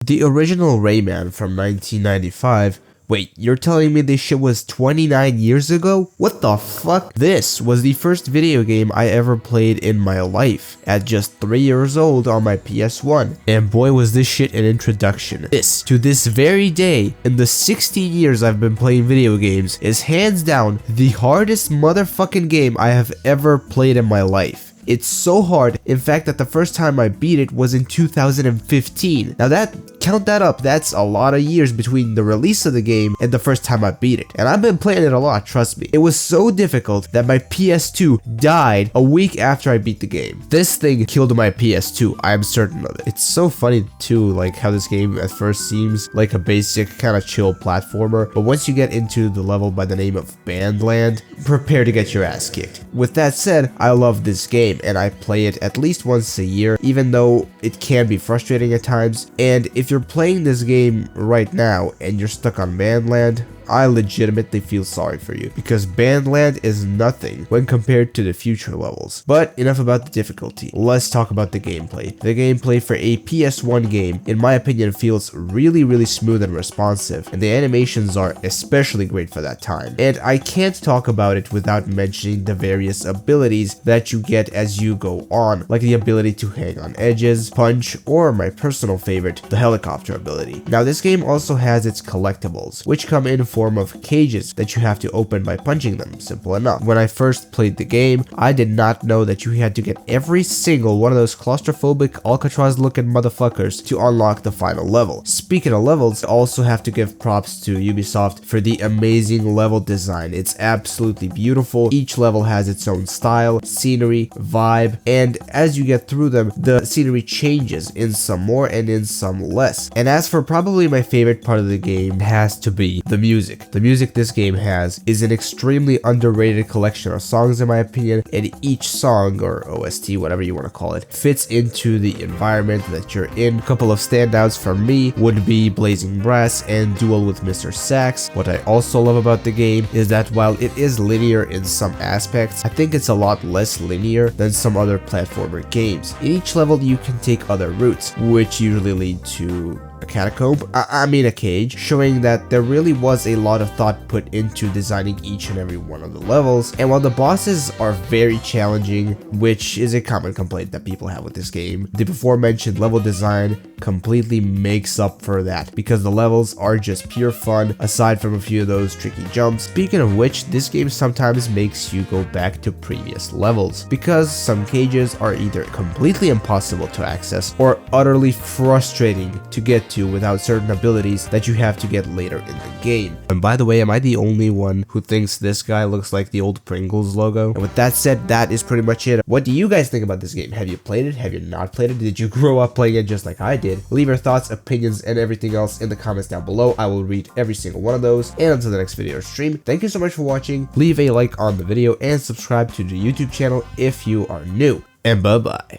The original Rayman from 1995. Wait, you're telling me this shit was 29 years ago? What the fuck? This was the first video game I ever played in my life, at just 3 years old on my PS1. And boy was this shit an introduction. This, to this very day, in the 16 years I've been playing video games, is hands down the hardest motherfucking game I have ever played in my life. It's so hard, in fact, that the first time I beat it was in 2015. Now count that up, that's a lot of years between the release of the game and the first time I beat it. And I've been playing it a lot, trust me. It was so difficult that my PS2 died a week after I beat the game. This thing killed my PS2, I am certain of it. It's so funny too, like how this game at first seems like a basic kind of chill platformer, but once you get into the level by the name of Bandland, prepare to get your ass kicked. With that said, I love this game and I play it at least once a year, even though it can be frustrating at times. And if you're playing this game right now and you're stuck on Bandland, I legitimately feel sorry for you, because Bandland is nothing when compared to the future levels. But enough about the difficulty, let's talk about the gameplay. The gameplay for a PS1 game, in my opinion, feels really smooth and responsive, and the animations are especially great for that time. And I can't talk about it without mentioning the various abilities that you get as you go on, like the ability to hang on edges, punch, or my personal favorite, the helicopter ability. Now this game also has its collectibles, which come in form of cages that you have to open by punching them. Simple enough. When I first played the game, I did not know that you had to get every single one of those claustrophobic Alcatraz looking motherfuckers to unlock the final level. Speaking of levels, I also have to give props to Ubisoft for the amazing level design. It's absolutely beautiful. Each level has its own style, scenery, vibe, and as you get through them, the scenery changes, in some more and in some less. And as for probably my favorite part of the game, it has to be the music. The music this game has is an extremely underrated collection of songs in my opinion, and each song, or OST, whatever you want to call it, fits into the environment that you're in. A couple of standouts for me would be Blazing Brass and Duel with Mr. Sax. What I also love about the game is that while it is linear in some aspects, I think it's a lot less linear than some other platformer games. In each level you can take other routes, which usually lead to a catacomb, a cage, showing that there really was a lot of thought put into designing each and every one of the levels. And while the bosses are very challenging, which is a common complaint that people have with this game, the before mentioned level design completely makes up for that, because the levels are just pure fun aside from a few of those tricky jumps. Speaking of which, this game sometimes makes you go back to previous levels, because some cages are either completely impossible to access or utterly frustrating to get to without certain abilities that you have to get later in the game. And by the way, am I the only one who thinks this guy looks like the old Pringles logo? And with that said, that is pretty much it. What do you guys think about this game? Have you played it? Have you not played it? Did you grow up playing it just like I did? Leave your thoughts, opinions, and everything else in the comments down below. I will read every single one of those. And until the next video or stream, thank you so much for watching. Leave a like on the video and subscribe to the YouTube channel if you are new. And bye-bye.